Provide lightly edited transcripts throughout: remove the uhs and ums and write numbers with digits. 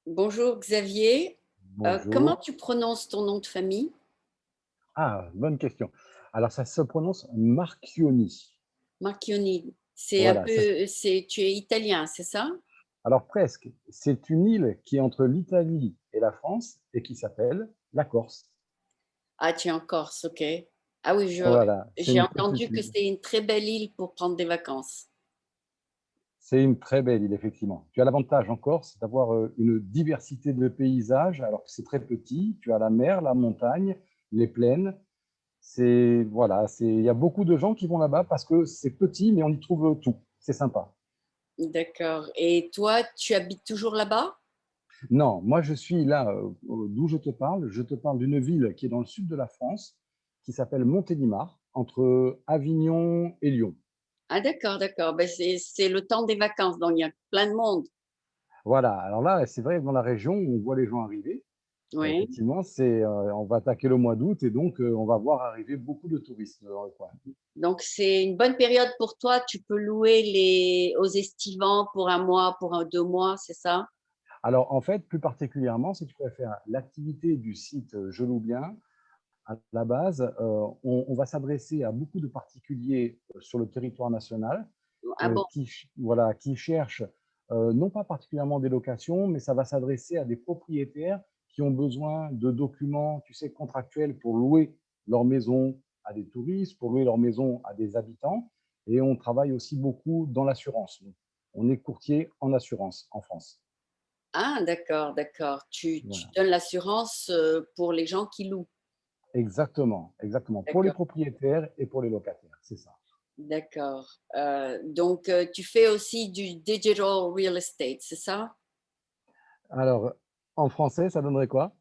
Bonjour Xavier. Comment Bonjour. tu prononces ton nom de famille? Ah, bonne question. Alors ça se prononce Marchionni. Marchionni. C'est un Voilà, ça peu, tu es italien, c'est ça? alors presque. C'est une île qui est entre l'Italie et la France et qui s'appelle la Corse. Ah, tu es en Corse, ok. Ah oui, Voilà, c'est j'ai une entendu petite que île. c'est une très belle île pour prendre des vacances. C'est une très belle île, effectivement. Tu as l'avantage en Corse d'avoir, une diversité de paysages alors que c'est très petit. Tu as la mer, la montagne, les plaines. C'est voilà, c'est il y a beaucoup de gens qui vont là-bas parce que c'est petit, mais on y trouve tout. C'est sympa. D'accord. Et toi, tu habites toujours là-bas? Non, moi je suis là, d'où je te parle. Je te parle d'une ville qui est dans le sud de la France, qui s'appelle Montélimar, entre Avignon et Lyon. Ah d'accord, d'accord. Ben, c'est le temps des vacances, donc il y a plein de monde. Voilà, alors là, c'est vrai que dans la région, on voit les gens arriver. Oui. Effectivement, on va attaquer le mois d'août et donc on va voir arriver beaucoup de touristes dans le coin. Donc c'est une bonne période pour toi. Tu peux louer aux estivants pour un mois, pour 2 mois, c'est ça? Alors en fait, plus particulièrement, si tu préfères l'activité du site, Je loue bien, à la base, on va s'adresser à beaucoup de particuliers sur le territoire national Ah bon? voilà, qui cherchent non pas particulièrement des locations, mais ça va s'adresser à des propriétaires qui ont besoin de documents, tu sais, contractuels pour louer leur maison à des touristes, pour louer leur maison à des habitants. Et on travaille aussi beaucoup dans l'assurance. On est courtier en assurance en France. Ah d'accord, d'accord. Tu Voilà. donnes l'assurance, pour les gens qui louent? Exactement, exactement. Pour les D'accord, propriétaires et pour les locataires, c'est ça. d'accord. Donc tu fais aussi du digital real estate, c'est ça? Alors, en français, ça donnerait quoi?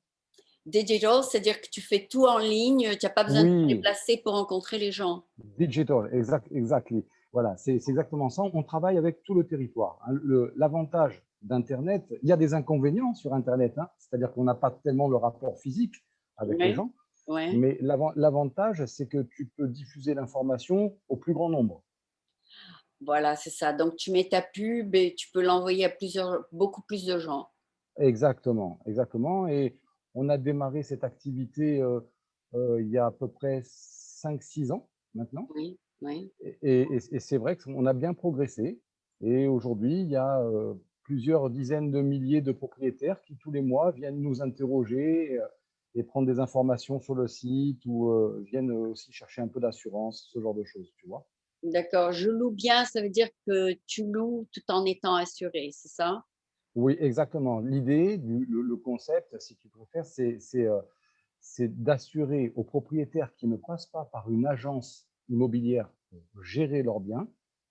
Digital, c'est-à-dire que tu fais tout en ligne, tu as pas besoin de te Oui, déplacer pour rencontrer les gens? digital, exactly. Voilà, c'est exactement ça. On travaille avec tout le territoire, hein. L'avantage d'Internet, il y a des inconvénients sur Internet, hein, c'est-à-dire qu'on n'a pas tellement le rapport physique avec les Oui, gens, ouais. mais l'avantage, c'est que tu peux diffuser l'information au plus grand nombre. Voilà, c'est ça. Donc tu mets ta pub et tu peux l'envoyer à beaucoup plus de gens. Exactement, exactement. Et on a démarré cette activité il y a à peu près 5, 6 ans maintenant. Oui, oui. Et c'est vrai qu'on a bien progressé. Et aujourd'hui, il y a plusieurs dizaines de milliers de propriétaires qui, tous les mois, viennent nous interroger et prendre des informations sur le site ou viennent aussi chercher un peu d'assurance, ce genre de choses, tu vois. D'accord. Je loue bien, ça veut dire que tu loues tout en étant assuré, c'est ça? Oui, exactement. L'idée, le concept, si tu préfères, c'est d'assurer aux propriétaires qui ne passent pas par une agence immobilière pour gérer leurs biens.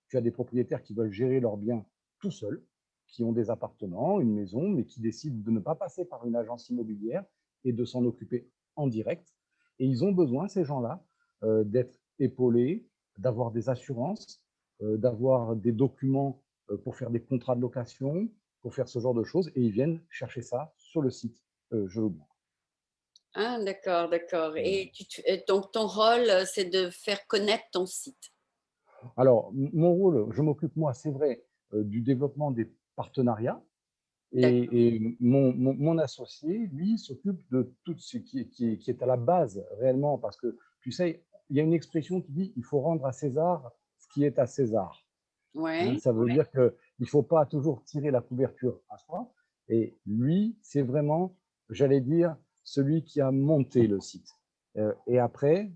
Tu as des propriétaires qui veulent gérer leurs biens tout seuls, qui ont des appartements, une maison, mais qui décident de ne pas passer par une agence immobilière et de s'en occuper en direct. Et ils ont besoin, ces gens-là, d'être épaulés, d'avoir des assurances, d'avoir des documents pour faire des contrats de location, pour faire ce genre de choses, et ils viennent chercher ça sur le site Je loue bien. Ah d'accord, d'accord. Voilà. Et donc ton rôle, c'est de faire connaître ton site? Alors, mon rôle, je m'occupe, moi, c'est vrai, du développement des partenariats D'accord, et mon associé, lui, s'occupe de tout ce qui est à la base réellement, parce que, tu sais, il y a une expression qui dit: «Il faut rendre à César ce qui est à César». Hein, ouais. ça veut dire qu'il ne faut pas toujours tirer la couverture à soi. Et lui, c'est vraiment, j'allais dire, celui qui a monté le site. Et après,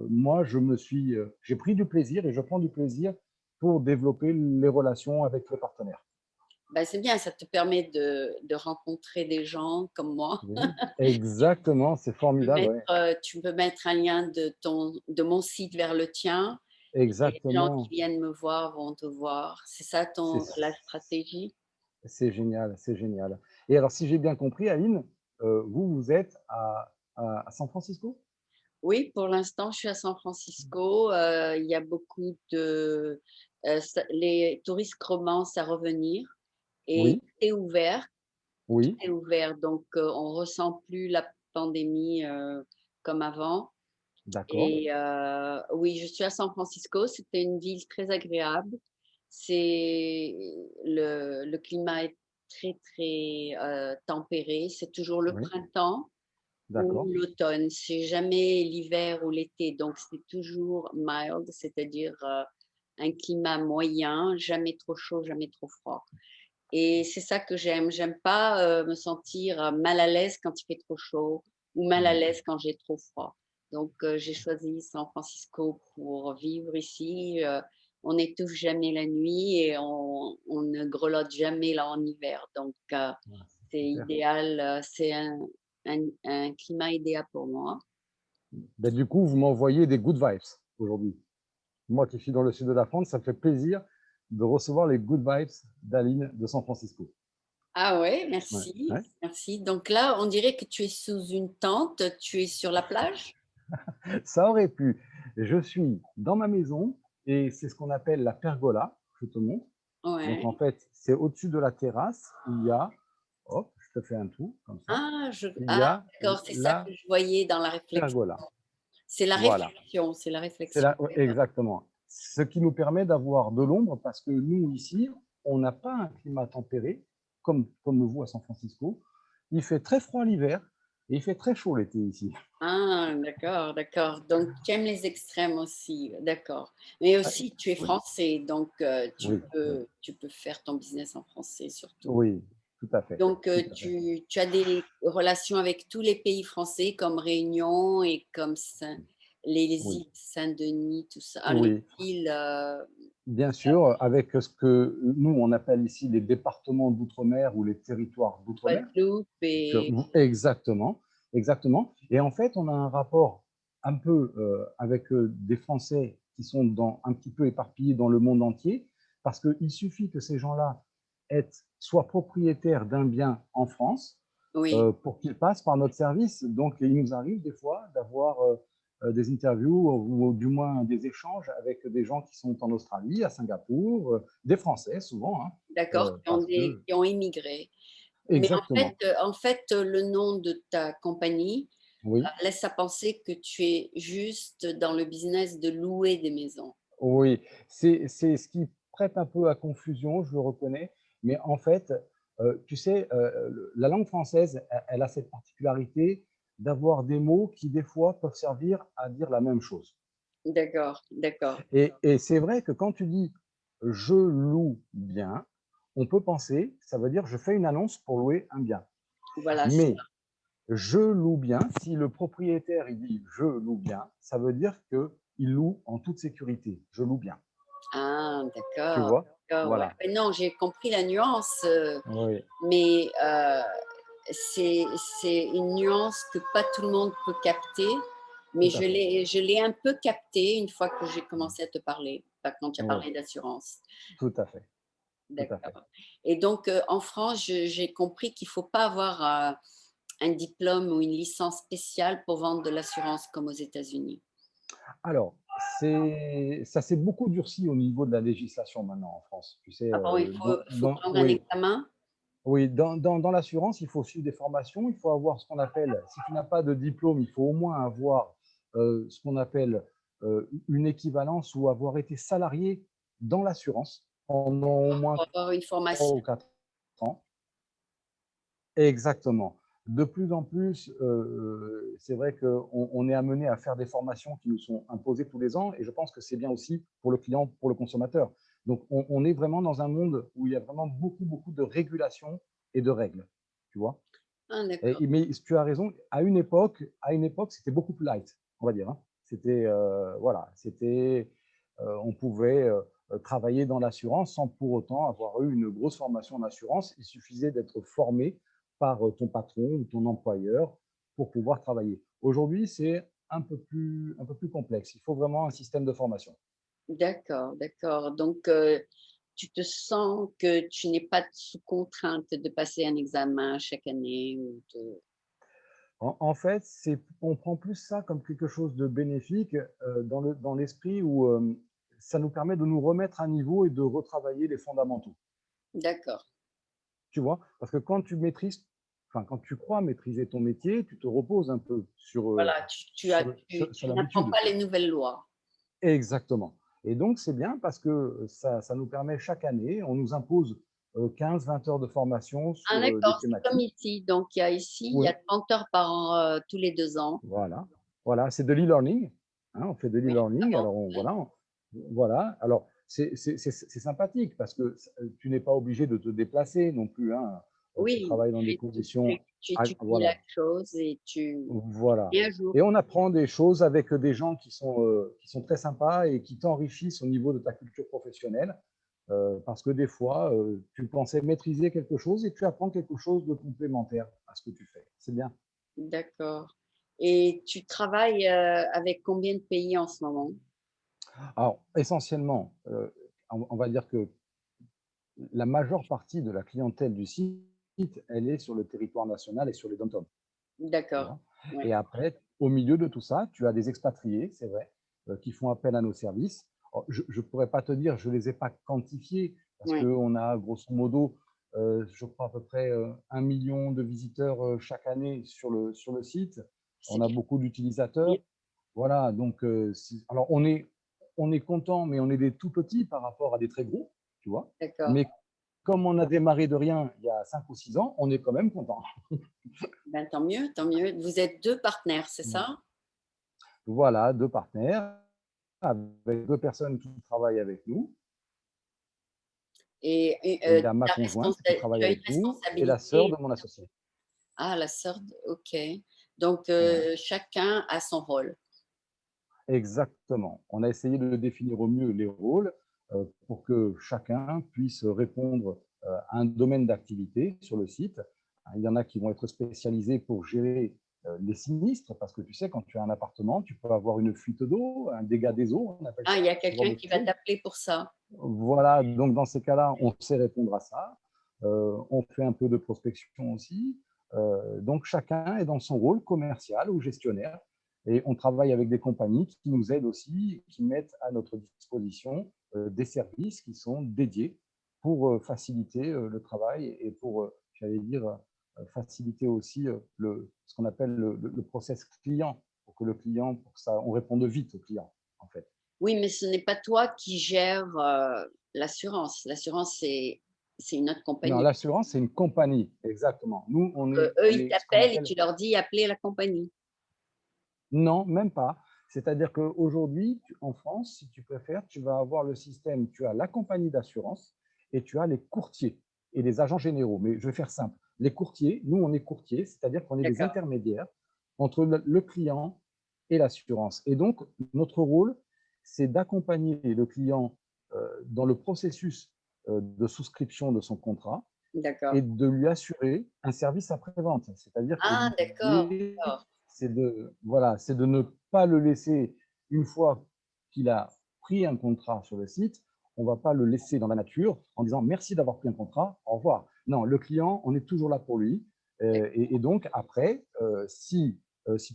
moi, j'ai pris du plaisir et je prends du plaisir pour développer les relations avec les partenaires. Bah, c'est bien, ça te permet de rencontrer des gens comme moi. Oui, exactement, c'est formidable, ouais. Tu peux mettre un lien de mon site vers le tien et les gens qui Exactement. viennent me voir vont te voir. C'est ça C'est la stratégie? c'est génial, c'est génial. Et alors, si j'ai bien compris, Aline, vous êtes à San Francisco? Oui, pour l'instant, je suis à San Francisco. Il y a beaucoup les touristes commencent à revenir et Oui, tout est ouvert. Tout oui, est ouvert, donc on ressent plus la pandémie comme avant. d'accord. Et oui, je suis à San Francisco. C'était une ville très agréable. C'est le climat est très, très tempéré. C'est toujours le Oui, printemps ou d'accord. l'automne. C'est jamais l'hiver ou l'été. Donc, c'est toujours mild, c'est-à-dire un climat moyen, jamais trop chaud, jamais trop froid. Et c'est ça que j'aime. J'aime pas me sentir mal à l'aise quand il fait trop chaud ou mal à Mhm. l'aise quand j'ai trop froid. Donc, j'ai choisi San Francisco pour vivre ici. On n'étouffe jamais la nuit et on ne grelotte jamais là en hiver. Donc, Ah, c'est c'est super. idéal. C'est un climat idéal pour moi. Ben, du coup, vous m'envoyez des good vibes aujourd'hui. Moi qui suis dans le sud de la France, ça me fait plaisir de recevoir les good vibes d'Aline de San Francisco. Ah ouais, Ouais, merci, ouais. merci. Donc là, on dirait que tu es sous une tente. Tu es sur la plage? Ça aurait pu. Je suis dans ma maison et c'est ce qu'on appelle la pergola. Je te montre. Donc en Ouais. fait, c'est au-dessus de la terrasse. Il y a, hop, je te fais un tour comme ça. Il y Ah, a d'accord, c'est ça la que je voyais dans la réflexion. pergola. C'est la Voilà. réflexion, c'est la C'est réflexion. là, ouais, exactement. Ce qui nous permet d'avoir de l'ombre parce que nous, ici, on n'a pas un climat tempéré comme vous à San Francisco. Il fait très froid l'hiver et il fait très chaud l'été ici. Ah, d'accord, d'accord. Donc, tu aimes les extrêmes aussi, d'accord. Mais Ah, aussi, tu es oui, français, donc oui, oui, tu peux faire ton business en français surtout. oui, tout à fait. Donc, Tout à fait. tu as des relations avec tous les pays français, comme Réunion et comme les Oui, îles Saint-Denis, tout ça. Ah, les oui. îles Bien sûr, avec ce que nous, on appelle ici les départements d'outre-mer ou les territoires d'outre-mer. Guadeloupe et... Exactement, exactement. Et en fait, on a un rapport un peu avec des Français qui sont un petit peu éparpillés dans le monde entier, parce qu'il suffit que ces gens-là soient propriétaires d'un bien en France Oui, pour qu'ils passent par notre service. Donc, il nous arrive des fois d'avoir des interviews ou du moins des échanges avec des gens qui sont en Australie, à Singapour, des Français souvent, hein, d'accord, parce que qui ont immigré. Mais exactement, en fait, le nom de ta compagnie oui. laisse à penser que tu es juste dans le business de louer des maisons. Oui, c'est ce qui prête un peu à confusion, je le reconnais, mais en fait, tu sais, la langue française, elle a cette particularité d'avoir des mots qui, des fois, peuvent servir à dire la même chose. D'accord, d'accord. Et c'est vrai que quand tu dis je loue bien, on peut penser, ça veut dire je fais une annonce pour louer un bien. Voilà. Mais je loue bien, si le propriétaire il dit je loue bien, ça veut dire qu'il loue en toute sécurité. Je loue bien. Ah, Tu d'accord, vois? d'accord, ouais. Voilà. Mais non, j'ai compris la nuance, Oui, mais c'est, c'est une nuance que pas tout le monde peut capter, mais tout à fait. je l'ai un peu capté une fois que j'ai commencé à te parler, enfin, quand tu as Oui, parlé d'assurance. tout à fait, tout à fait. D'accord. Et donc, en France, j'ai compris qu'il faut pas avoir un diplôme ou une licence spéciale pour vendre de l'assurance comme aux États-Unis. Alors, ça s'est beaucoup durci au niveau de la législation maintenant en France. Tu sais, Ah bon, il faut prendre un oui, examen? oui, dans l'assurance, il faut suivre des formations, il faut avoir ce qu'on appelle, si tu n'as pas de diplôme, il faut au moins avoir ce qu'on appelle une équivalence ou avoir été salarié dans l'assurance pendant au moins Pour avoir une 3 formation. ou 4 ans. Exactement. De plus en plus, c'est vrai qu'on est amené à faire des formations qui nous sont imposées tous les ans et je pense que c'est bien aussi pour le client, pour le consommateur. Donc, on est vraiment dans un monde où il y a vraiment beaucoup, beaucoup de régulations et de règles, tu vois. Ah d'accord. Mais tu as raison, à une époque, c'était beaucoup plus light, on va dire, hein. C'était, voilà, c'était, on pouvait travailler dans l'assurance sans pour autant avoir eu une grosse formation en assurance. Il suffisait d'être formé par ton patron ou ton employeur pour pouvoir travailler. Aujourd'hui, c'est un peu plus complexe. Il faut vraiment un système de formation. D'accord, d'accord. Donc, tu te sens que tu n'es pas sous contrainte de passer un examen chaque année ou de... En fait, on prend plus ça comme quelque chose de bénéfique dans l'esprit où ça nous permet de nous remettre à niveau et de retravailler les fondamentaux. D'accord. Tu vois? Parce que quand tu maîtrises, enfin, quand tu crois maîtriser ton métier, tu te reposes un peu Voilà, sur tu n'apprends l'habitude. pas les nouvelles lois. Exactement. Et donc, c'est bien parce que ça nous permet chaque année, on nous impose 15-20 heures de formation Ah sur des d'accord, c'est comme thématiques. ici. Donc il y Oui, a 30 heures par an, tous les 2 ans. voilà. Voilà, c'est de l'e-learning, hein, on fait de Oui, l'e-learning. avant, Alors, ouais. voilà. Alors, c'est sympathique parce que tu n'es pas obligé de te déplacer non plus, hein. Tu Oui, travailles dans des et conditions, tu étudies la voilà, chose et tu voilà. es à jour. Et on apprend des choses avec des gens qui sont très sympas et qui t'enrichissent au niveau de ta culture professionnelle. Parce que des fois, tu pensais maîtriser quelque chose et tu apprends quelque chose de complémentaire à ce que tu fais. C'est bien. D'accord, et tu travailles, avec combien de pays en ce moment? Alors, essentiellement, on va dire que la majeure partie de la clientèle du site, elle est sur le territoire national et sur les dom-toms, tu D'accord, vois? ouais, Et après, au milieu de tout ça, tu as des expatriés, c'est vrai, qui font appel à nos services. Alors, je ne pourrais pas te dire, je ne les ai pas quantifiés, parce ouais, qu'on a grosso modo, je crois à peu près 1 million de visiteurs chaque année sur le site. c'est On a bien, beaucoup bien, d'utilisateurs. Voilà, donc alors on est content, mais on est des tout petits par rapport à des très gros, tu vois. d'accord. Mais comme on a démarré de rien il y a 5 ou 6 ans, on est quand même content. Ben, tant mieux, tant mieux. Vous êtes 2 partenaires, c'est ça? Voilà, 2 partenaires avec 2 personnes qui travaillent avec nous. Et Il y a ma la conjointe responsa qui travaille tu as une avec nous et la sœur responsabilité. de mon associé. Ah, la sœur d OK. Donc Ouais, chacun a son rôle. exactement. On a essayé de définir au mieux les rôles pour que chacun puisse répondre à un domaine d'activité sur le site. Il y en a qui vont être spécialisés pour gérer les sinistres, parce que tu sais, quand tu as un appartement, tu peux avoir une fuite d'eau, un dégât des eaux, on appelle Ah, ça, il y a ce genre quelqu'un de qui va choses. t'appeler pour ça. Voilà, donc dans ces cas-là, on sait répondre à ça. On fait un peu de prospection aussi. Donc chacun est dans son rôle commercial ou gestionnaire. Et on travaille avec des compagnies qui nous aident aussi, qui mettent à notre disposition des services qui sont dédiés pour faciliter le travail et pour, j'allais dire, faciliter aussi ce qu'on appelle le process client, pour que le client, pour que ça, on réponde vite au client, en fait. Oui, mais ce n'est pas toi qui gères, l'assurance. L'assurance, c'est une autre Non, compagnie. l'assurance, c'est une compagnie, exactement. Nous, Eux, on ils est ce qu'on t'appellent et appelle tu leur dis: «Appelez la compagnie». non, même pas. C'est-à-dire qu'aujourd'hui, en France, si tu préfères, tu vas avoir le système, tu as la compagnie d'assurance et tu as les courtiers et les agents généraux. Mais je vais faire simple. Les courtiers, nous, on est courtiers, c'est-à-dire qu'on est des D'accord, intermédiaires entre le client et l'assurance. Et donc, notre rôle, c'est d'accompagner le client dans le processus de souscription de son contrat d'accord. et de lui assurer un service après-vente. C'est-à-dire que Ah d'accord, l'idée, d'accord. c'est de, voilà, c'est de ne pas le laisser, une fois qu'il a pris un contrat sur le site, on ne va pas le laisser dans la nature en disant merci d'avoir pris un contrat, au revoir. Non, le client, on est toujours là pour lui. Et donc, après, si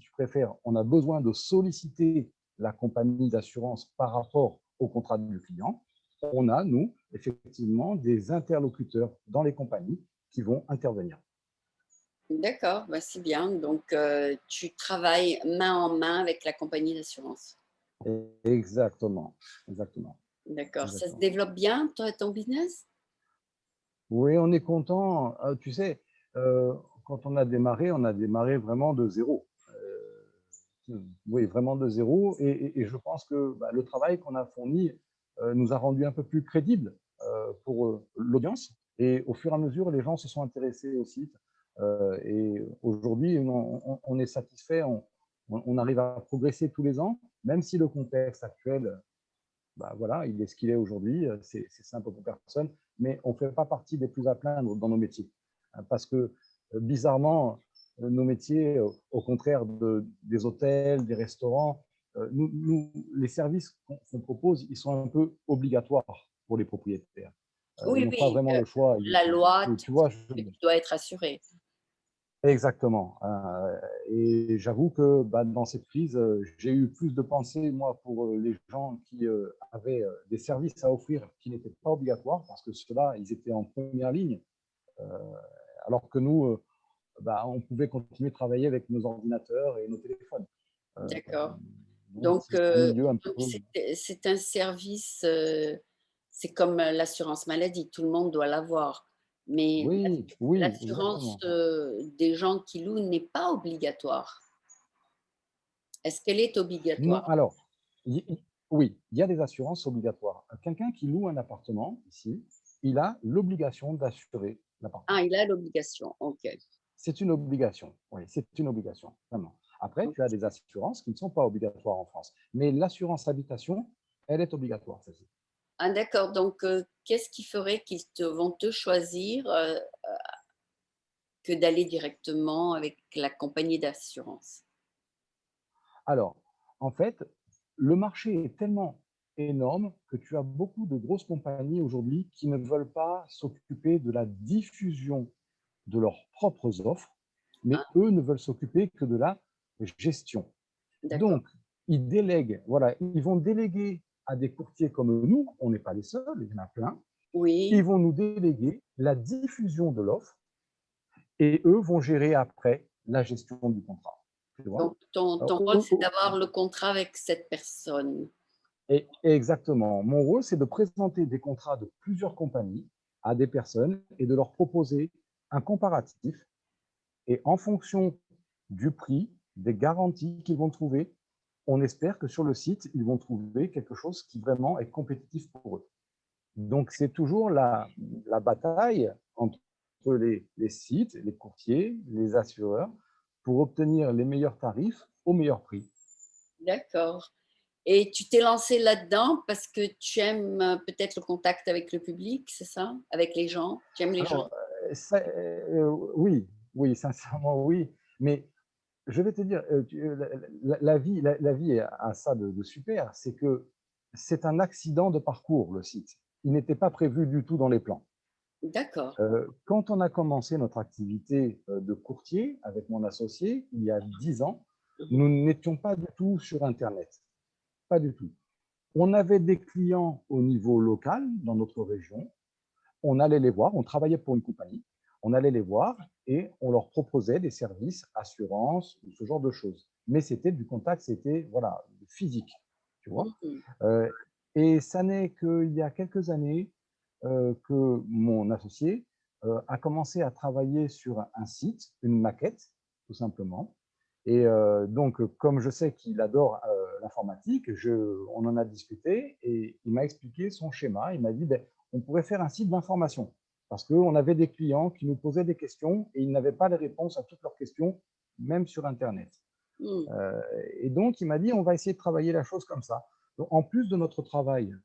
tu préfères, on a besoin de solliciter la compagnie d'assurance par rapport au contrat du client, on a, nous, effectivement, des interlocuteurs dans les compagnies qui vont intervenir. D'accord, bah, c'est bien. Donc tu travailles main en main avec la compagnie d'assurance. Exactement, exactement, D'accord. Ça se exactement. développe bien, toi, ton business? Oui, on est content. Tu sais, quand on a démarré vraiment de zéro. Oui, vraiment de zéro. Et je pense que bah, le travail qu'on a fourni nous a rendu un peu plus crédibles pour l'audience. Et au fur et à mesure, les gens se sont intéressés au site. Et aujourd'hui, on est satisfait. On arrive à progresser tous les ans, même si le contexte actuel, bah, voilà, il est ce qu'il est aujourd'hui. C'est simple pour personne. Mais on ne fait pas partie des plus à plaindre dans nos métiers. Parce que bizarrement, nos métiers, au contraire des hôtels, des restaurants, les services qu'on propose, ils sont un peu obligatoires pour les propriétaires. Ils Oui, n'ont pas oui, vraiment le choix. la loi Tu vois, tu dois être assuré. exactement. Et j'avoue que bah, dans cette crise, j'ai eu plus de pensées, moi, pour les gens qui avaient des services à offrir qui n'étaient pas obligatoires, parce que ceux-là, ils étaient en première ligne, euh, alors que nous, bah, on pouvait continuer de travailler avec nos ordinateurs et nos téléphones. Euh, D'accord. donc, Donc, c'est un milieu un peu. c'est un service, c'est comme l'assurance maladie, tout le monde doit l'avoir. Mais Oui, oui, l'assurance, exactement. des gens qui louent n'est pas obligatoire. Est-ce qu'elle est Non, obligatoire? alors, oui, il y a des assurances obligatoires. Quelqu'un qui loue un appartement ici, il a l'obligation d'assurer Ah, l'appartement. il a l'obligation, OK. C'est une obligation. Oui, c'est une obligation, vraiment. Après, tu as des assurances qui ne sont pas obligatoires en France. Mais l'assurance habitation, elle est obligatoire, celle-ci. Ah d'accord, donc qu'est-ce qui ferait qu'ils vont te choisir, que d'aller directement avec la compagnie d'assurance? Alors, en fait, le marché est tellement énorme que tu as beaucoup de grosses compagnies aujourd'hui qui ne veulent pas s'occuper de la diffusion de leurs propres offres, mais Ah, eux ne veulent s'occuper que de la gestion. d'accord. Donc, ils délèguent, voilà, ils vont déléguer à des courtiers comme nous, on n'est pas les seuls, il y en a plein, ils Oui, vont nous déléguer la diffusion de l'offre et eux vont gérer après la gestion du contrat. Tu vois? donc ton rôle, c'est d'avoir le contrat avec cette personne. Et exactement. Mon rôle, c'est de présenter des contrats de plusieurs compagnies à des personnes et de leur proposer un comparatif. Et en fonction du prix, des garanties qu'ils vont trouver, on espère que sur le site, ils vont trouver quelque chose qui vraiment est compétitif pour eux. Donc, c'est toujours la bataille entre les sites, les courtiers, les assureurs, pour obtenir les meilleurs tarifs au meilleur prix. D'accord, et tu t'es lancé là-dedans parce que tu aimes, peut-être le contact avec le public, c'est ça? Avec les gens? Tu aimes les gens? Alors, oui, oui, sincèrement, oui. Mais je vais te dire, la vie a ça de super, c'est que c'est un accident de parcours, le site. Il n'était pas prévu du tout dans les plans. D'accord. Quand on a commencé notre activité de courtier avec mon associé, il y a 10 ans, Mmh. nous n'étions pas du tout sur Internet. Pas du tout. On avait des clients au niveau local dans notre région. On allait les voir, on travaillait pour une compagnie. On allait les voir et on leur proposait des services, assurance, ce genre de choses. Mais c'était du contact, c'était voilà, physique, tu vois. Mmh. Euh, et ça n'est qu'il y a quelques années que mon associé a commencé à travailler sur un site, une maquette, tout simplement. Et donc, comme je sais qu'il adore l'informatique, on en a discuté et il m'a expliqué son schéma. Il m'a dit, ben, on pourrait faire un site d'information parce qu'on avait des clients qui nous posaient des questions et ils n'avaient pas les réponses à toutes leurs questions, même sur Internet. Mmh. Euh, et donc, il m'a dit, on va essayer de travailler la chose comme ça. Donc, en plus de notre travail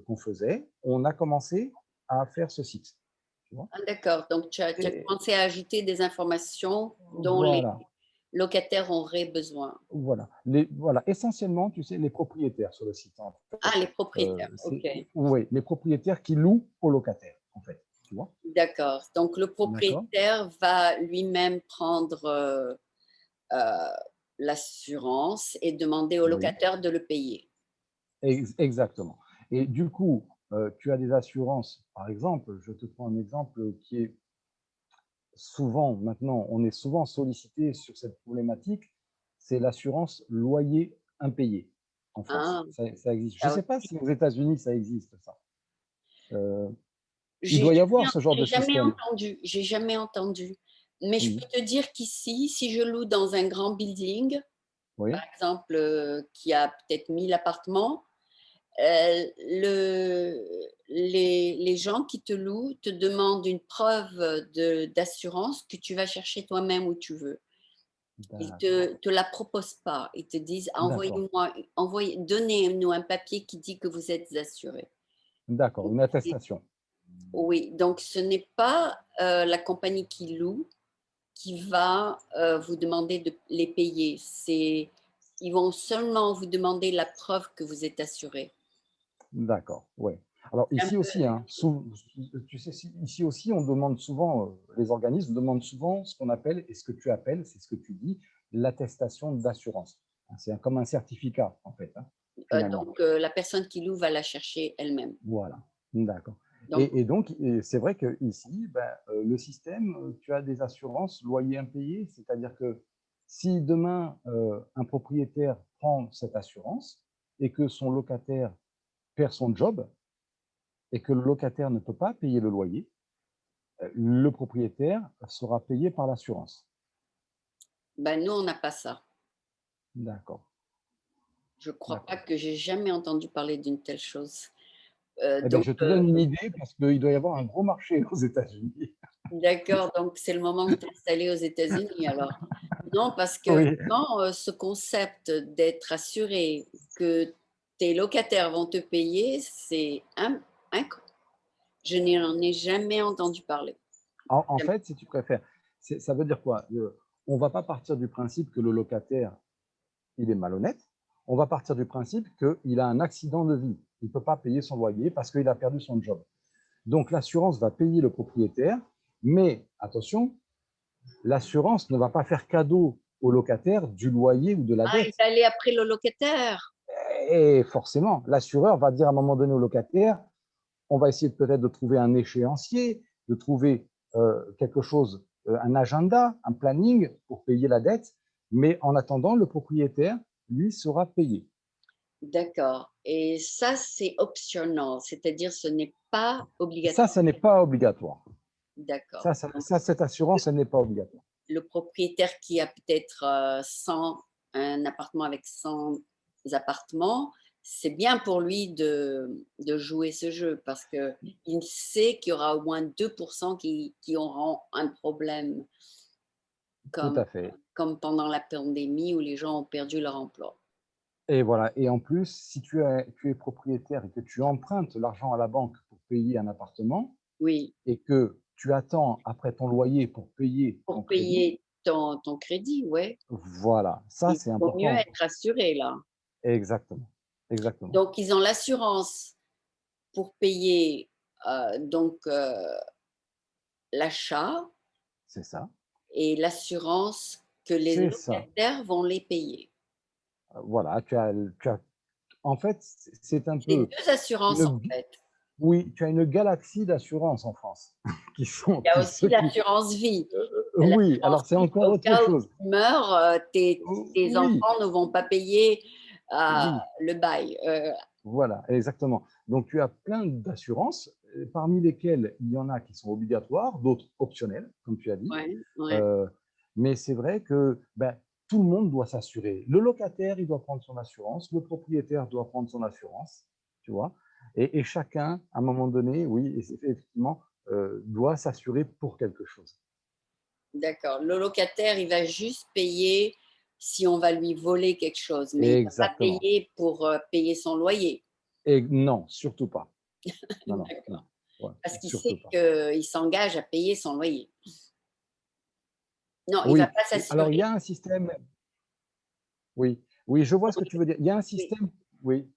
qu'on faisait, on a commencé à faire ce site. Tu vois. Ah d'accord, donc tu as Et commencé à ajouter des informations dont les voilà, locataires auraient besoin. voilà. Voilà. Essentiellement, tu sais, les propriétaires sur le site, en Ah, fait. les propriétaires, OK. Oui, les propriétaires qui louent aux locataires, en fait. Tu vois. D'accord, donc le D'accord. propriétaire va lui-même prendre, heu, l'assurance et demander au Oui. locataire de le payer. Exactement. Et du coup, tu as des assurances, par exemple, je te prends un exemple qui est souvent, maintenant, on est souvent sollicité sur cette problématique, c'est l'assurance loyer impayé en France. Ah, Ça existe. Je ne ça sais pas aussi. si aux États-Unis, ça existe, ça. Euh, il J'ai doit y jamais avoir ce genre de système. j'ai jamais entendu. Mais je Oui, peux te dire qu'ici, si je loue dans un grand building, par oui, exemple, qui a peut-être 1000 appartements, les gens qui te louent te demandent une preuve d'assurance que tu vas chercher toi-même où tu veux. Ils d'accord, te la proposent pas. Ils te disent d'accord, donnez-nous un papier qui dit que vous êtes assuré. d'accord, Donc, une attestation. oui, donc ce n'est pas la compagnie qui loue qui va vous demander de les payer. Ils vont seulement vous demander la preuve que vous êtes assuré. D'accord, ouais. Alors C'est un ici peu aussi, hein, tu sais, ici aussi, on demande souvent, les organismes demandent souvent ce qu'on appelle, et ce que tu appelles, c'est ce que tu dis, l'attestation d'assurance. C'est comme un certificat, en fait, hein, finalement. donc la personne qui loue va la chercher elle-même. Voilà, d'accord. Donc, Et donc, c'est vrai qu'ici, ben, le système, tu as des assurances loyer impayé, c'est-à-dire que si demain, un propriétaire prend cette assurance et que son locataire perd son job et que le locataire ne peut pas payer le loyer, le propriétaire sera payé par l'assurance. Ben, nous, on n'a pas ça. D'accord, Je ne crois pas d'accord. que j'ai jamais entendu parler d'une telle chose. Eh bien, Donc, je te donne une idée parce qu'il doit y avoir un gros marché aux États-Unis. d'accord, donc c'est le moment où tu es installé aux États-Unis alors. Non, parce que Oui, quand ce concept d'être assuré que tes locataires vont te payer, c'est je n'en ai jamais entendu parler. en fait, si tu préfères, ça veut dire quoi? On ne va pas partir du principe que le locataire, il est malhonnête. On va partir du principe qu'il a un accident de vie. Il ne peut pas payer son loyer parce qu'il a perdu son job. Donc, l'assurance va payer le propriétaire, mais attention, l'assurance ne va pas faire cadeau au locataire du loyer ou de la Ah, il dette. va aller après le locataire. Et forcément, l'assureur va dire à un moment donné au locataire, on va essayer peut-être de trouver un échéancier, de trouver quelque chose, un agenda, un planning pour payer la dette, mais en attendant, le propriétaire, lui, sera payé. D'accord. Et ça, c'est optionnel, c'est-à-dire ce n'est pas Ça, obligatoire. ça n'est pas obligatoire. D'accord. Donc, Cette assurance, elle n'est pas obligatoire. le propriétaire qui a peut-être 100, un appartement avec 100 appartements, c'est bien pour lui de jouer ce jeu parce qu'il sait qu'il y aura au moins 2% qui auront un problème, Tout comme, à fait. comme pendant la pandémie où les gens ont perdu leur emploi. Et voilà. Et en plus, si tu es propriétaire et que tu empruntes l'argent à la banque pour payer un appartement Oui, et que tu attends après ton loyer pour payer ton pour crédit, payer ton crédit, ouais. voilà, ça Il c'est vaut mieux important. être assuré là. Exactement, exactement. Donc, ils ont l'assurance pour payer l'achat C'est ça, et l'assurance que les c'est ça. locataires vont les payer. Voilà, en fait, c'est un C'est peu 2 assurances en une, fait. oui, tu as une galaxie d'assurances en France Il y a qui aussi ceux qui, l'assurance vie. oui, L'assurance alors c'est vie, encore au autre cas où chose. tu meurs, tes Oui, enfants ne vont pas payer oui, le bail. voilà, exactement. Donc, tu as plein d'assurances, parmi lesquelles il y en a qui sont obligatoires, d'autres optionnelles, comme tu as dit. Ouais, ouais. Euh, mais c'est vrai que ben, tout le monde doit s'assurer. Le locataire, il doit prendre son assurance, le propriétaire doit prendre son assurance, tu vois. Et chacun, à un moment donné, oui, effectivement, doit s'assurer pour quelque chose. D'accord. Le locataire, il va juste payer si on va lui voler quelque chose, mais il ne va pas Exactement. payer pour payer son loyer. Et non, surtout pas. Non, non, non. D'accord. Ouais, Parce qu'il sait surtout pas. qu'il s'engage à payer son loyer. Non, il ne va Oui, pas alors il y s'assurer. a un système, oui, oui, je vois ce que tu veux dire. Il y a un Oui. système, oui,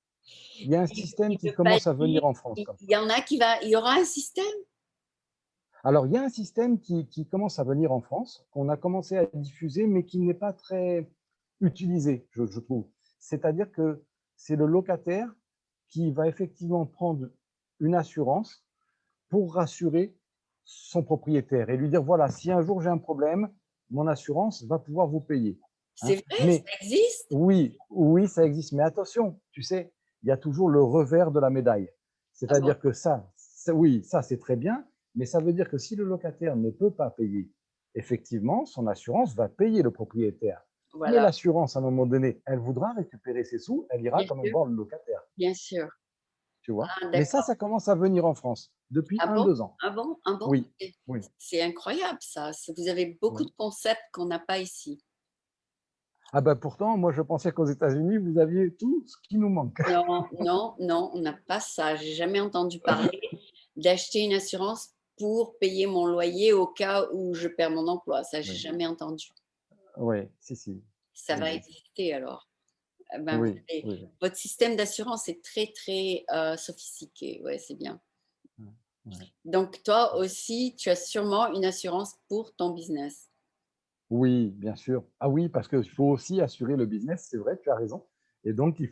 il y a un système Il qui ne veut pas commence à dire, venir en France comme il y ça. en a qui va, il y aura un système. Alors, il y a un système qui commence à venir en France, qu'on a commencé à diffuser, mais qui n'est pas très utilisé, je trouve. C'est-à-dire que c'est le locataire qui va effectivement prendre une assurance pour rassurer son propriétaire et lui dire, voilà, si un jour j'ai un problème, mon assurance va pouvoir vous payer. C'est Hein. vrai, ça Mais existe. oui, oui, ça existe. Mais attention, tu sais, il y a toujours le revers de la médaille. Ah bon? C'est-à-dire que oui, ça c'est très bien, mais ça veut dire que si le locataire ne peut pas payer, effectivement, son assurance va payer le propriétaire. Mais Voilà, l'assurance, à un moment donné, elle voudra récupérer ses sous, elle ira bien quand même sûr, voir le locataire, bien sûr. tu vois. Ah, Mais ça, d'accord. ça commence à venir en France depuis Ah un, bon? 2 ans. Ah bon? Ah bon? Oui, Ok. oui, C'est incroyable ça. Vous avez beaucoup de oui. concepts qu'on n'a pas ici. Ah ben pourtant, moi je pensais qu'aux États-Unis, vous aviez tout ce qui nous manque. Non, non, non, on n'a pas ça. J'ai jamais entendu parler d'acheter une assurance pour payer mon loyer au cas où je perds mon emploi. Ça, j'ai Oui, jamais entendu. oui, si, si, Ça ça va existe. exister alors. Ben, Oui, oui. votre système d'assurance est très, très sophistiqué. Ouais, c'est bien. Ouais, ouais. Donc, toi aussi, tu as sûrement une assurance pour ton business. Oui, bien sûr. Ah oui, parce qu'il faut aussi assurer le business, c'est vrai, tu as raison. Et donc,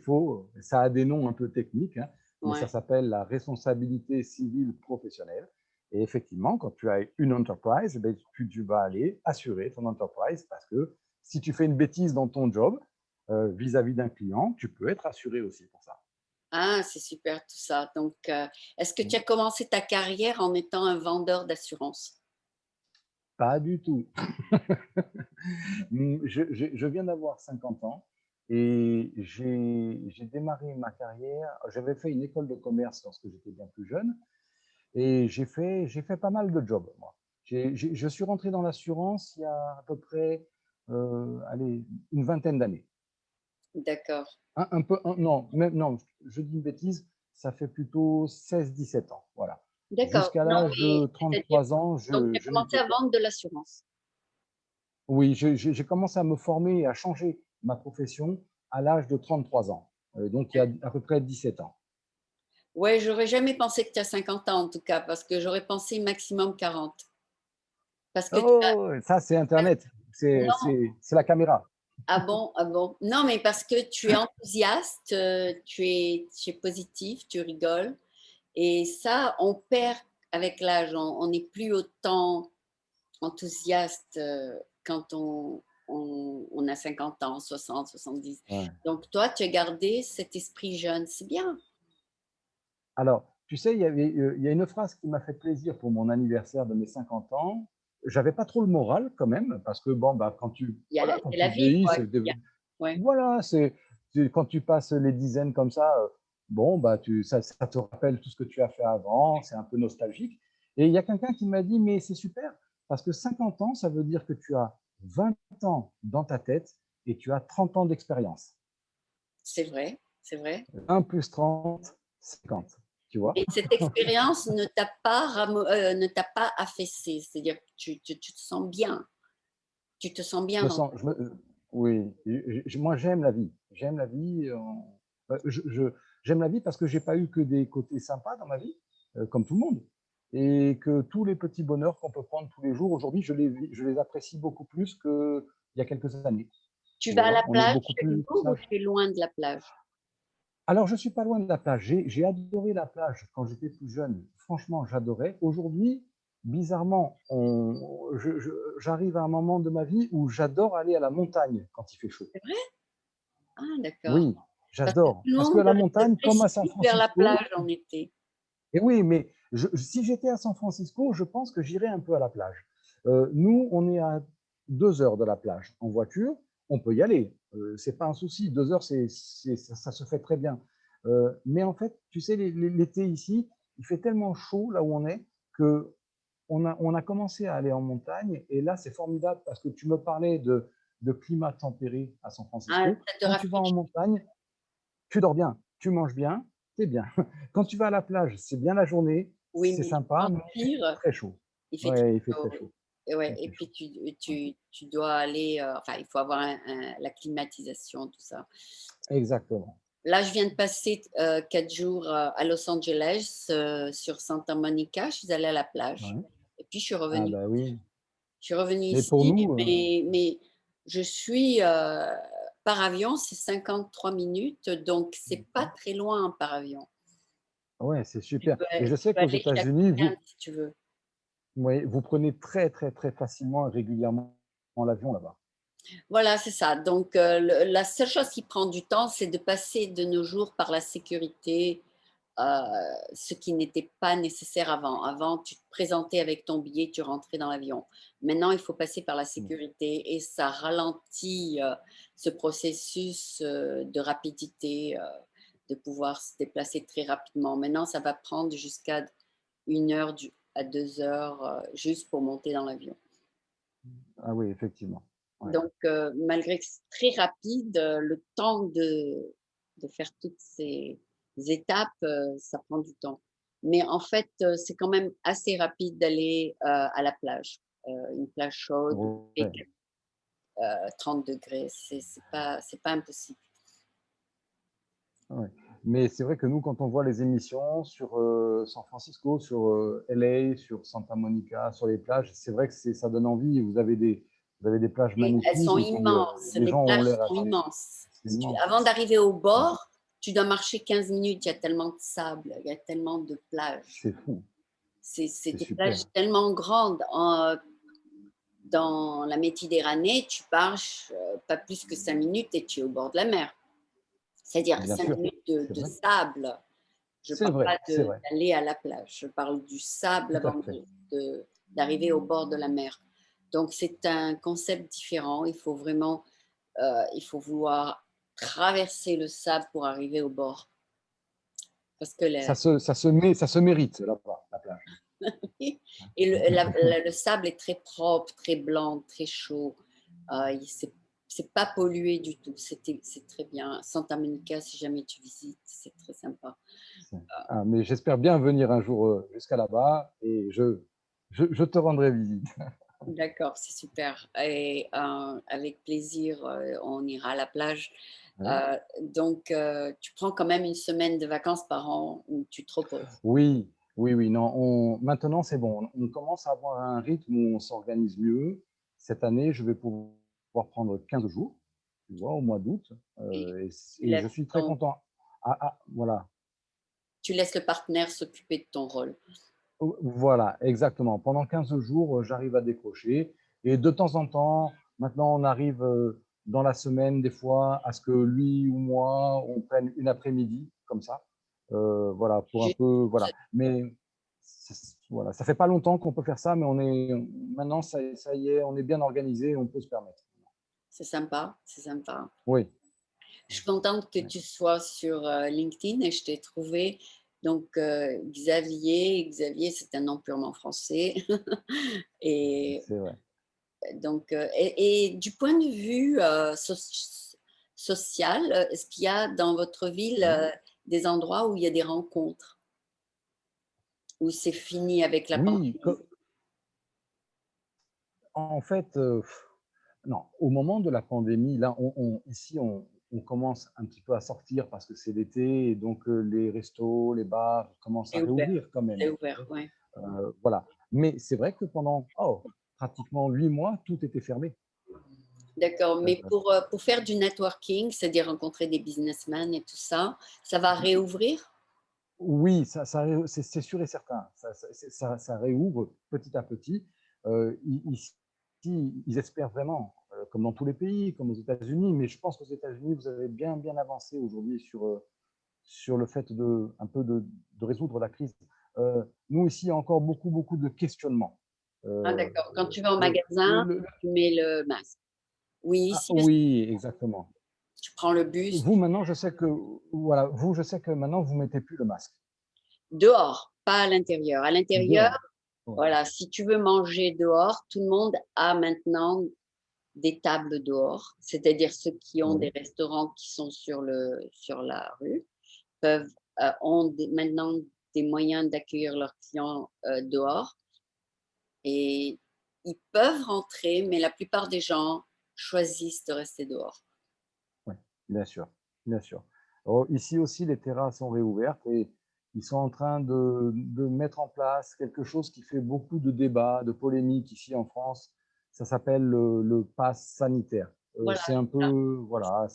ça a des noms un peu techniques, hein, mais ça Ouais. s'appelle la responsabilité civile professionnelle. Et effectivement, quand tu as une enterprise, eh ben, tu vas aller assurer ton enterprise parce que si tu fais une bêtise dans ton job vis-à-vis d'un client, tu peux être assuré aussi pour ça. Ah, c'est super tout ça. Donc, est-ce que tu Mm. as commencé ta carrière en étant un vendeur d'assurance? Pas du tout. Je viens d'avoir 50 ans et j'ai démarré ma carrière. J'avais fait une école de commerce lorsque j'étais bien plus jeune et j'ai fait pas mal de jobs, moi. Je suis rentré dans l'assurance il y a à peu près, allez, une vingtaine d'années. D'accord. Un peu, non, même, non, je dis une bêtise, ça fait plutôt 16, 17 ans. Voilà. D'accord. Jusqu'à Non, l'âge mais de c'est-à-dire, 33 ans, donc tu as je commencé n'étais à pas. vendre de l'assurance. Oui, j'ai commencé à me former et à changer ma profession à l'âge de 33 ans, donc il y a à peu près 17 ans. Ouais, j'aurais jamais pensé que tu as 50 ans en tout cas, parce que j'aurais pensé maximum 40. Parce que tu as, Oh, ça c'est internet, non, c'est la caméra. ah bon, ah bon. Non, mais parce que tu es enthousiaste, tu es positif, tu rigoles. Et ça, on perd avec l'âge. On n'est plus autant enthousiaste quand on a 50 ans, 60, 70. Ouais. Donc toi, tu as gardé cet esprit jeune. C'est bien. Alors, tu sais, il y a une phrase qui m'a fait plaisir pour mon anniversaire de mes 50 ans. J'avais pas trop le moral quand même parce que bon, bah, voilà, quand Il y a tu la vie, vieillis, quoi. Ouais. voilà, quand tu passes les dizaines comme ça, bon, bah, ça te rappelle tout ce que tu as fait avant, c'est un peu nostalgique. Et il y a quelqu'un qui m'a dit, mais c'est super, parce que 50 ans, ça veut dire que tu as 20 ans dans ta tête et tu as 30 ans d'expérience. C'est vrai, c'est vrai. 1 plus 30, 50, tu vois? Et cette expérience ne t'a pas affaissé. C'est-à-dire que tu te sens bien. Tu te sens Je bien me dans. sens, oui, moi j'aime la vie. J'aime la vie. J'aime la vie parce que j'ai pas eu que des côtés sympas dans ma vie, comme tout le monde. Et que tous les petits bonheurs qu'on peut prendre tous les jours, aujourd'hui, je les apprécie beaucoup plus qu'il y a quelques années. Tu Tu vas à la vois, on est plage beaucoup chaque plus jour ou sage. tu es loin de la plage? Alors, je suis pas loin de la plage. J'ai adoré la plage quand j'étais plus jeune. Franchement, j'adorais. Aujourd'hui, bizarrement, j'arrive à un moment de ma vie où j'adore aller à la montagne quand il fait chaud. C'est vrai? Ah, d'accord. Oui, Parce que tout j'adore. le Parce que monde la se montagne, comme à San précipite vers la Francisco, plage en été. et oui, mais si j'étais à San Francisco, je pense que j'irais un peu à la plage. Nous, on est à 2 heures de la plage en voiture. On peut y aller. C'est pas un souci. 2 heures, ça se fait très bien. Mais en fait, tu sais, l'été ici, il fait tellement chaud là où on est que on a commencé à aller en montagne. Et là, c'est formidable parce que tu me parlais de climat tempéré à San Ah, Francisco. ça te Quand tu vas en rafraîchit. montagne, tu dors bien, tu manges bien, c'est bien. Quand tu vas à la plage, c'est bien la journée, Oui, c'est mais il sympa, mais il fait transpire, très chaud. il fait très Ouais, il fait chaud, très oui. chaud. Et ouais, Très, et très chaud. puis Ouais. tu dois aller, enfin, il faut avoir la climatisation, tout ça. Exactement. Là, je viens de passer 4 jours à Los Angeles, sur Santa Monica. Je suis allée à la plage. Ouais. Et puis, je suis Ah revenue. bah oui. Je suis revenue Mais pour ici, nous, mais je suis par avion, c'est 53 minutes, donc c'est pas d'accord. très loin par avion. Ouais, c'est super. Et je Tu sais peux qu'aux aller chaque États-Unis, week-end si tu veux. ouais, vous prenez très, très, très facilement et régulièrement l'avion là-bas. Voilà, c'est ça. Donc, la seule chose qui prend du temps, c'est de passer de nos jours par la sécurité, euh, ce qui n'était pas nécessaire avant. Avant, tu te présentais avec ton billet, tu rentrais dans l'avion. Maintenant, il faut passer par la Mm. sécurité et ça ralentit ce processus de rapidité, de pouvoir se déplacer très rapidement. Maintenant, ça va prendre jusqu'à 1 heure à 2 heures juste pour monter dans l'avion. Ah oui, effectivement. Ouais. Donc, malgré que c'est très rapide, le temps de faire toutes ces étapes, ça prend du temps. Mais en fait, c'est quand même assez rapide d'aller à la plage. Une plage chaude, et Ouais. 30 degrés, c'est pas impossible. Ouais. Mais c'est vrai que nous, quand on voit les émissions sur San Francisco, sur LA, sur Santa Monica, sur les plages, c'est vrai que ça donne envie. Vous avez des plages Et elles magnifiques sont et puis immenses, les les gens ont plages l'air sont assez. immenses. C'est immense. Avant d'arriver au Ouais. bord, tu dois marcher 15 minutes, il y a tellement de sable, il y a tellement de plages. C'est fou. C'est C'est des super. plages tellement grandes. Dans la Méditerranée, tu marches pas plus que 5 minutes et tu es au bord de la mer. C'est-à-dire Bien 5 sûr. minutes C'est de vrai. sable. Je ne C'est parle vrai. pas C'est vrai. d'aller à la plage. Je parle du sable Tout à avant fait. d'arriver au bord de la mer. Donc, c'est un concept différent. Il faut vouloir traverser le sable pour arriver au bord. Parce que Ça se mérite là-bas, la plage. et le sable est très propre, très blanc, très chaud. C'est pas pollué du tout. C'est très bien. Santa Monica, si jamais tu visites, c'est très sympa. Ah, mais j'espère bien venir un jour jusqu'à là-bas et je te rendrai visite. D'accord, c'est super. Et avec plaisir, on ira à la plage. Ouais. Donc, tu prends quand même une semaine de vacances par an où tu te reposes. Oui, oui, oui, non, maintenant c'est bon. On commence à avoir un rythme où on s'organise mieux. Cette année, je vais pouvoir prendre 15 jours, tu vois, au mois d'août. Et tu Et je laisses suis très content. Voilà. tu laisses le partenaire s'occuper de ton rôle. Voilà, exactement. Pendant 15 jours, j'arrive à décrocher. Et de temps en temps, maintenant, on arrive dans la semaine, des fois, à ce que lui ou moi, on prenne une après-midi, comme ça. Voilà, pour un Juste, peu, voilà. Mais voilà, ça fait pas longtemps qu'on peut faire ça, mais on est maintenant, ça y est, on est bien organisé, on peut se permettre. c'est sympa, c'est sympa. Oui. Je suis contente que Ouais, tu sois sur LinkedIn et je t'ai trouvé. Donc, Xavier, c'est un nom purement français. Et c'est vrai. donc, et du point de vue social, est-ce qu'il y a dans votre ville Oui. des endroits où il y a des rencontres, où c'est fini avec la Oui, pandémie? en fait, non, au moment de la pandémie, là, ici, on commence un petit peu à sortir parce que c'est l'été et donc les restos, les bars commencent à C'est ouvert, réouvrir quand c'est même. ouvert, ouais. Voilà. Mais c'est vrai que pendant pratiquement 8 mois, tout était fermé. D'accord, mais Euh, pour faire du networking, c'est-à-dire rencontrer des businessmen et tout ça, ça va réouvrir? oui, c'est sûr et certain. Ça réouvre petit à petit. Ici, ils espèrent vraiment, comme dans tous les pays, comme aux États-Unis, mais je pense qu'aux États-Unis, vous avez bien, bien avancé aujourd'hui sur le fait un peu de résoudre la crise. Nous, ici, il y a encore beaucoup, beaucoup de questionnements. Ah Euh, d'accord, quand tu vas au le, magasin, le- tu mets le masque. Oui, ici aussi, oui, exactement. tu prends le bus Vous, maintenant, je sais que, voilà, vous, je sais que maintenant, vous mettez plus le masque. dehors, pas à l'intérieur. À l'intérieur, Dehors. Ouais. voilà, si tu veux manger dehors, tout le monde a maintenant des tables dehors, c'est-à-dire ceux qui ont des Oui, restaurants qui sont sur la rue peuvent, maintenant des moyens d'accueillir leurs clients dehors et ils peuvent rentrer, mais la plupart des gens choisissent de rester dehors. ouais, bien sûr, bien sûr. Alors, ici aussi, les terrasses sont réouvertes et ils sont en train de mettre en place quelque chose qui fait beaucoup de débats, de polémiques ici en France. Ça s'appelle le pass sanitaire. Voilà, C'est un c'est ça. peu, voilà,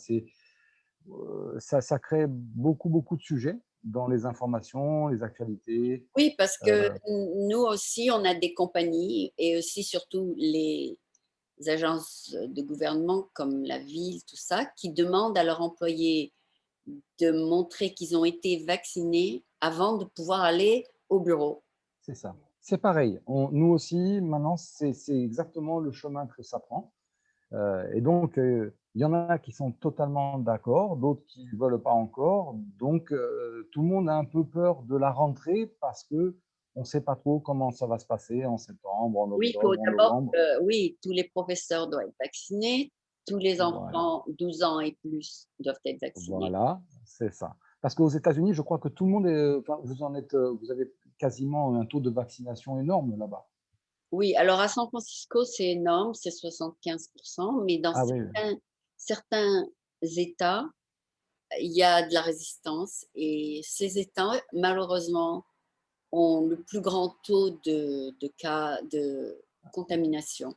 ça crée beaucoup, beaucoup de sujets dans les informations, les actualités. Oui, parce que Euh, nous aussi, on a des compagnies et aussi surtout les agences de gouvernement comme la ville, tout ça, qui demandent à leurs employés de montrer qu'ils ont été vaccinés avant de pouvoir aller au bureau. c'est ça. C'est pareil. Nous aussi, maintenant, c'est exactement le chemin que ça prend. Et donc, il y en a qui sont totalement d'accord, d'autres qui ne veulent pas encore. Donc, tout le monde a un peu peur de la rentrée parce que on ne sait pas trop comment ça va se passer en septembre, en Oui, il faut octobre, en d'abord novembre. que, oui, tous les professeurs doivent être vaccinés, tous les Voilà, enfants 12 ans et plus doivent être vaccinés. voilà, c'est ça. Parce qu'aux États-Unis, je crois que tout le monde est, enfin, vous avez quasiment un taux de vaccination énorme là-bas. Oui, alors à San Francisco, c'est énorme, c'est 75%, mais dans Ah oui, certains États, il y a de la résistance et ces États, malheureusement, ont le plus grand taux de cas de contamination.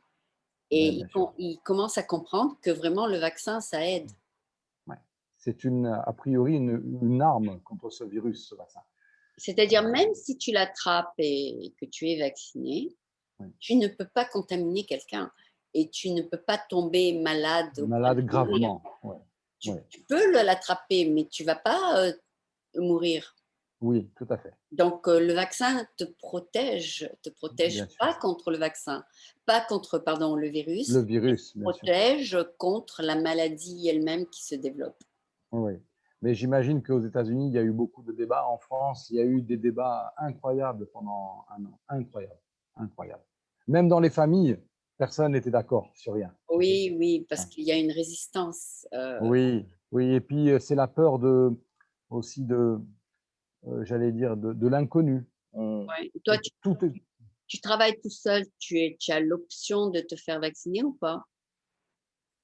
Et ouais, bien sûr. ils commencent à comprendre que vraiment le vaccin, ça aide. Ouais. C'est a priori une arme contre ce virus, ce vaccin. C'est-à-dire, même si tu l'attrapes et que tu es vacciné, Oui. tu ne peux pas contaminer quelqu'un et tu ne peux pas tomber malade au point Malade de mourir. gravement. Ouais. Ouais. Tu peux l'attraper, mais tu vas pas mourir. Oui, tout à fait, Donc, le vaccin te bien protège sûr. pas contre le vaccin, pas contre, pardon, le Le virus, mais te virus, bien sûr. protège contre la maladie elle-même qui se développe. Oui. Mais j'imagine qu'aux États-Unis, il y a eu beaucoup de débats. En France, il y a eu des débats incroyables pendant un an. Incroyable, incroyable. Même dans les familles, personne n'était d'accord sur rien, tu sais. Oui, oui, parce Hein. qu'il y a une résistance, Oui, oui, et puis c'est la peur aussi j'allais dire, de l'inconnu. ouais. Toi, Tout est, tu travailles tout seul, tu as l'option de te faire vacciner ou pas?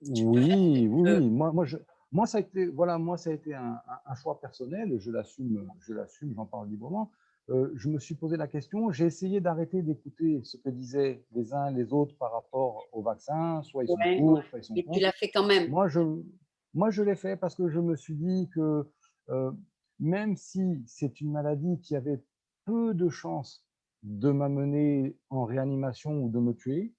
Tu peux faire oui, oui, le oui. Moi, ça a été, voilà, moi, ça a été un choix personnel. Je l'assume, j'en parle librement. Je me suis posé la question. J'ai essayé d'arrêter d'écouter ce que disaient les uns les autres par rapport au vaccin. Soit ils sont ouais, ouais, pour, soit ils sont mais tu contre. l'as fait quand même. Moi, je, moi, je l'ai fait parce que je me suis dit que euh, même si c'est une maladie qui avait peu de chances de m'amener en réanimation ou de me tuer,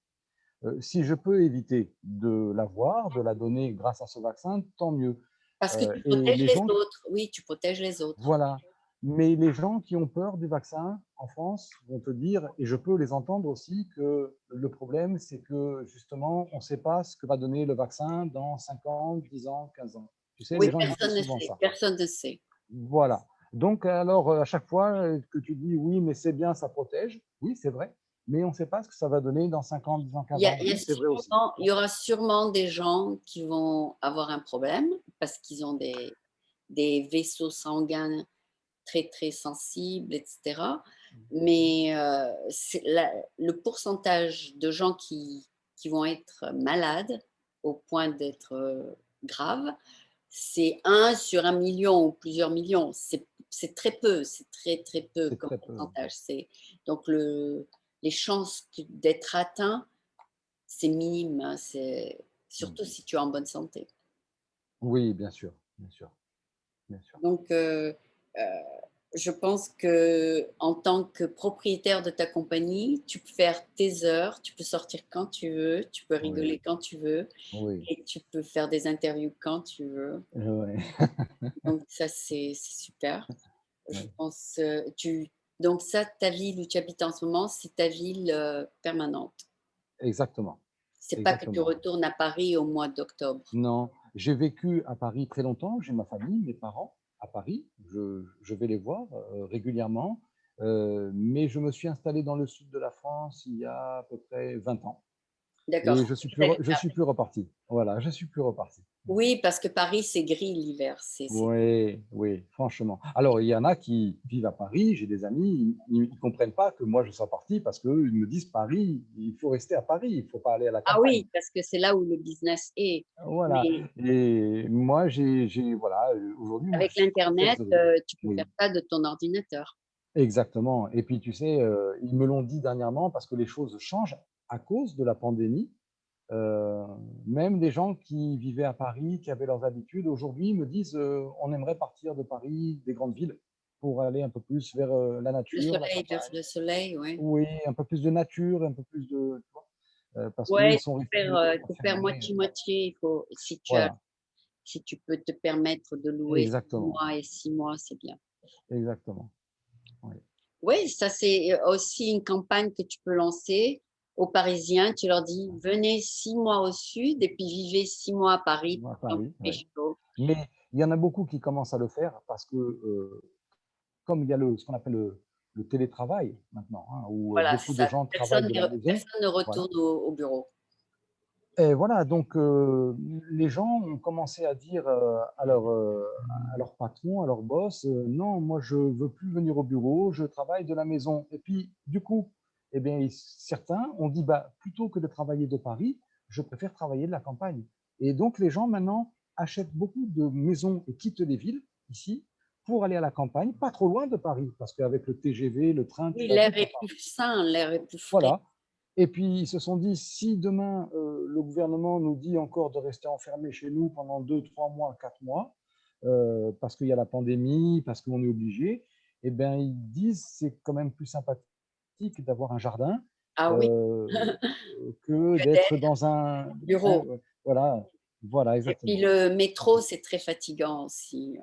si je peux éviter de l'avoir, de la donner grâce à ce vaccin, tant mieux. Parce que tu Et protèges les les gens, autres. Oui, tu protèges les autres. voilà. Mais les gens qui ont peur du vaccin en France vont te dire, et je peux les entendre aussi, que le problème, c'est que justement, on ne sait pas ce que va donner le vaccin dans 5 ans, 10 ans, 15 ans. Tu sais, Oui, les gens, ils disent souvent ça. personne ne sait. Voilà. Donc, alors, à chaque fois que tu dis oui, mais c'est bien, ça protège, oui, c'est vrai, mais on ne sait pas ce que ça va donner dans 5 ans, 10 ans, 15 ans. Il y a Oui, c'est vrai aussi. sûrement il y aura sûrement des gens qui vont avoir un problème parce qu'ils ont des vaisseaux sanguins très, très sensibles et cetera. Mais, c'est le pourcentage de gens qui vont être malades au point d'être, graves, c'est 1 sur 1 million ou plusieurs millions. C'est très peu, c'est très, très peu C'est comme très peu. pourcentage. C'est donc les chances d'être atteint, c'est minime, hein, c'est Mmh. surtout si tu es en bonne santé. Oui, bien sûr, bien sûr, bien sûr. Donc, heu, je pense que en tant que propriétaire de ta compagnie, tu peux faire tes heures, tu peux sortir quand tu veux, tu peux Oui, rigoler quand tu veux oui, et tu peux faire des interviews quand tu veux. ouais, Donc ça, c'est super. Je ouais, pense, donc ça, ta ville où tu habites en ce moment, c'est ta ville, permanente? exactement, C'est pas que tu exactement. retournes à Paris au mois d'octobre? Non, j'ai vécu à Paris très longtemps, j'ai ma famille, mes parents à Paris, je vais les voir, régulièrement, mais je me suis installé dans le sud de la France il y a à peu près 20 ans D'accord, et tu habites je à suis plus reparti. Voilà, je suis plus reparti. oui, parce que Paris, c'est gris l'hiver, c'est Oui, oui, franchement. Alors, il y en a qui vivent à Paris, j'ai des amis, ils ne comprennent pas que moi je sois parti parce qu'ils me disent Paris, il faut rester à Paris, il ne faut pas aller à la ah campagne. oui, parce que c'est là où le business est. Voilà. Mais Et moi, voilà, aujourd'hui, moi je avec suis très l'internet, heureux. tu peux faire Oui, ça de ton ordinateur. exactement. Et puis, tu sais, ils me l'ont dit dernièrement parce que les choses changent à cause de la pandémie. Euh, Même des gens qui vivaient à Paris, qui avaient leurs habitudes, aujourd'hui me disent on aimerait partir de Paris, des grandes villes, pour aller un peu plus vers la nature, la campagne. Le soleil, ouais. Oui, un peu plus de nature, un peu plus de, tu vois, parce Ouais, qu'ils sont il faut faire enfermés. moitié-moitié. Il faut Voilà, si tu peux te permettre de louer 6 exactement, mois et 6 mois, c'est bien. exactement. Oui, Oui, ça c'est, aussi une campagne que tu peux lancer aux Parisiens. Tu leur dis: «Venez 6 mois au sud et puis vivez 6 mois à Paris à quand Paris, il oui. fait chaud». Mais il y en a beaucoup qui commencent à le faire parce que comme il y a ce qu'on appelle le télétravail maintenant, hein, où Voilà, c'est beaucoup de ça. gens travaillent de la maison, Personne ne voilà. retourne au bureau. Et voilà, donc les gens ont commencé à dire à leur patron, à leur boss, non, moi je veux plus venir au bureau, je travaille de la maison. Et puis du coup, eh bien certains ont dit, bah plutôt que de travailler de Paris, je préfère travailler de la campagne. Et donc les gens maintenant achètent beaucoup de maisons et quittent les villes ici pour aller à la campagne, pas trop loin de Paris, parce qu'avec le TGV, le train, tu Oui, vas l'air vite à est plus Paris. sain, l'air est plus frais. Voilà. Et puis, ils se sont dit, si demain, le gouvernement nous dit encore de rester enfermés chez nous pendant 2, 3 mois, 4 mois, parce qu'il y a la pandémie, parce qu'on est obligé, eh bien, ils disent c'est quand même plus sympathique d'avoir un jardin Ah oui, euh, que que des d'être dans bureaux. voilà, voilà, Et puis exactement. le métro, c'est très fatigant aussi.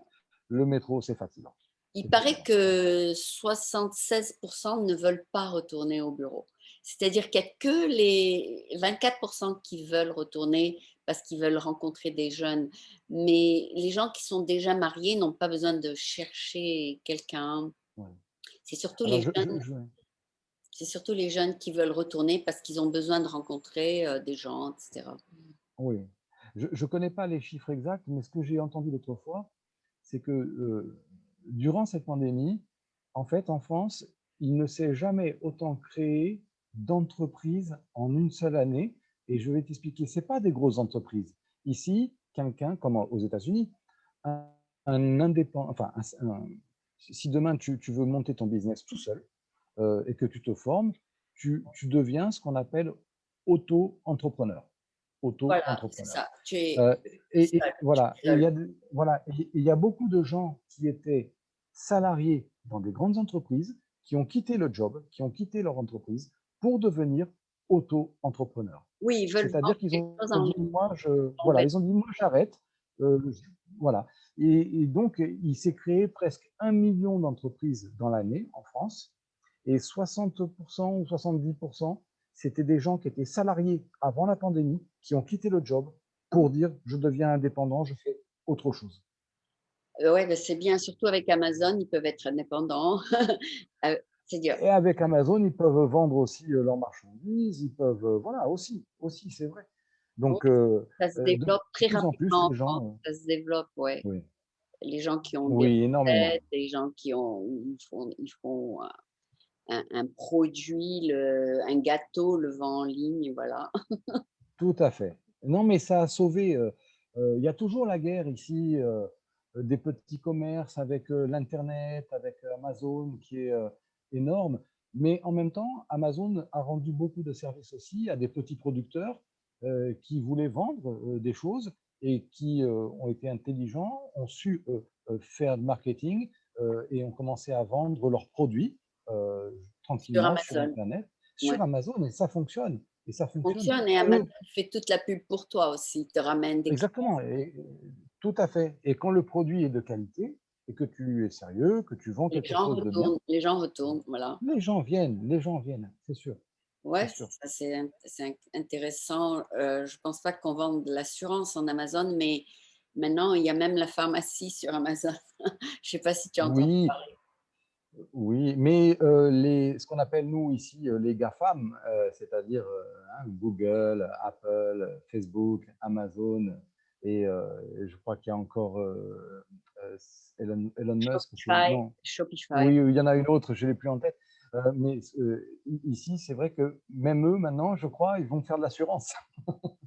Le métro, c'est fatigant. Il paraît que 76% ne veulent pas retourner au bureau. C'est-à-dire qu'il n'y a que les 24% qui veulent retourner parce qu'ils veulent rencontrer des jeunes. Mais les gens qui sont déjà mariés n'ont pas besoin de chercher quelqu'un. Ouais. C'est surtout Alors, les jeunes, c'est surtout les jeunes qui veulent retourner parce qu'ils ont besoin de rencontrer des gens, etc. oui, je ne connais pas les chiffres exacts, mais ce que j'ai entendu l'autre fois, c'est que durant cette pandémie, en fait, en France, il ne s'est jamais autant créé d'entreprises en une seule année. Et je vais t'expliquer, ce n'est pas des grosses entreprises. Ici, quelqu'un, comme aux États-Unis, un, un indépendant, enfin, si demain tu veux monter ton business tout seul et que tu te formes, tu deviens ce qu'on appelle auto-entrepreneur. Voilà, c'est Auto-entrepreneur. ça. Tu es Euh, seul, tu voilà, es seul. et il y a beaucoup de gens qui étaient salariés dans des grandes entreprises, qui ont quitté le job, qui ont quitté leur entreprise pour devenir auto-entrepreneurs. Oui, ils veulent C'est-à-dire vendre qu'ils quelque ont chose dit, en web. ils ont dit, moi, j'arrête. euh, voilà. Et donc, il s'est créé presque 1 million d'entreprises dans l'année en France, et 60% ou 70%, c'était des gens qui étaient salariés avant la pandémie, qui ont quitté le job pour dire, je deviens indépendant, je fais autre chose. Ouais, ben c'est bien, surtout avec Amazon, ils peuvent être indépendants. C'est dur. Et avec Amazon, ils peuvent vendre aussi leurs marchandises, ils peuvent, voilà, aussi, c'est vrai. Oui, Donc, ça se de développe très plus en plus, rapidement en les France. gens, Ça se développe, ouais. oui, Les gens qui ont des oui, énormément. recettes, les gens qui ont, ils font un produit, un gâteau, le vend en ligne, voilà. Tout à fait. Non, mais ça a sauvé. Il y a toujours la guerre ici des petits commerces avec l'Internet, avec Amazon qui est énorme. Mais en même temps, Amazon a rendu beaucoup de services aussi à des petits producteurs qui voulaient vendre des choses et qui ont été intelligents, ont su faire du marketing et ont commencé à vendre leurs produits euh, Sur tranquillement sur Amazon. Internet, Ouais. sur Amazon, et ça fonctionne. Et ça Ça fonctionne. fonctionne et Amazon Eux, fait toute la pub pour toi aussi, te ramène des clients. exactement, tout à fait. Et quand le produit est de qualité et que tu es sérieux, que tu vends quelque chose de bien, Les gens retournent, voilà. les gens viennent, c'est Ouais, sûr. ça c'est intéressant. Je pense pas qu'on vende de l'assurance en Amazon, mais maintenant il y a même la pharmacie sur Amazon. Je sais pas si tu entends Oui, parler. oui, mais ce qu'on appelle nous ici les GAFAM, c'est-à-dire Google, Apple, Facebook, Amazon, et je crois qu'il y a encore euh, Elon Musk, Shopify, non, Shopify. oui, il y en a une autre, je ne l'ai plus en tête. Mais ici, c'est vrai que même eux, maintenant, je crois, ils vont faire de l'assurance.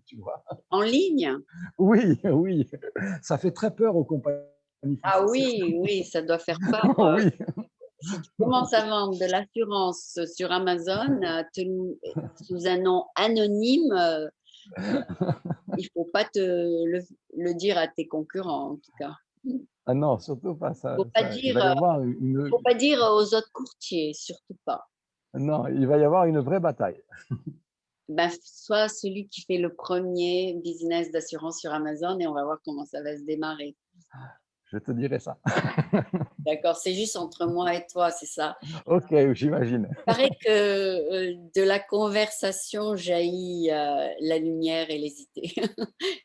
Tu vois? En ligne? Oui, oui. Ça fait très peur aux compagnies Ah financières. oui, oui, ça doit faire peur. Oui, Si tu commences à vendre de l'assurance sur Amazon, sous un nom anonyme, il faut pas le dire à tes concurrents, en tout cas. ah non, surtout pas ça. Faut pas Il va dire, y avoir faut pas dire aux autres courtiers, surtout pas. non, il va y avoir une vraie bataille. Ben, soit celui qui fait le premier business d'assurance sur Amazon et on va voir comment ça va se démarrer. Je te dirai ça. D'accord, c'est juste entre moi et toi, c'est ça. Ok, j'imagine. Il paraît que de la conversation jaillit la lumière et les idées.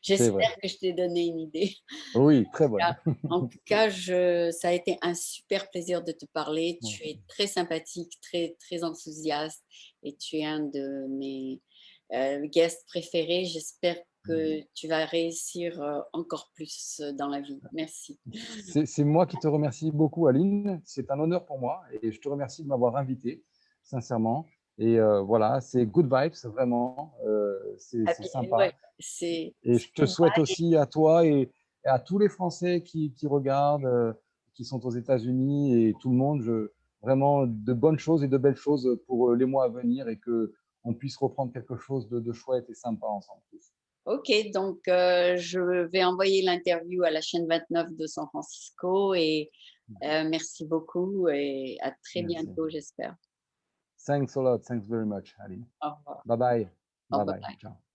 C'est vrai. J'espère que je t'ai donné une idée. Oui, très bonne. En tout cas, ça a été un super plaisir de te parler. Moi Tu aussi. es très sympathique, très, très enthousiaste et tu es un de mes guests préférés. J'espère que tu vas réussir encore plus dans la vie. Merci. C'est moi qui te remercie beaucoup, Aline. C'est un honneur pour moi et je te remercie de m'avoir invité, sincèrement. Et voilà, c'est good vibes, vraiment. C'est Ouais, sympa. c'est Et je te souhaite aussi à toi et à tous les Français qui regardent, qui sont aux États-Unis et tout le monde, vraiment de bonnes choses et de belles choses pour les mois à venir et que on puisse reprendre quelque chose de chouette et sympa ensemble tous. OK, donc je vais envoyer l'interview à la chaîne 29 de San Francisco et merci beaucoup et à très Merci. bientôt, j'espère. Thanks a lot. Thanks very much, Aline. Au revoir. Bye bye. Au Bye bye. revoir. Ciao.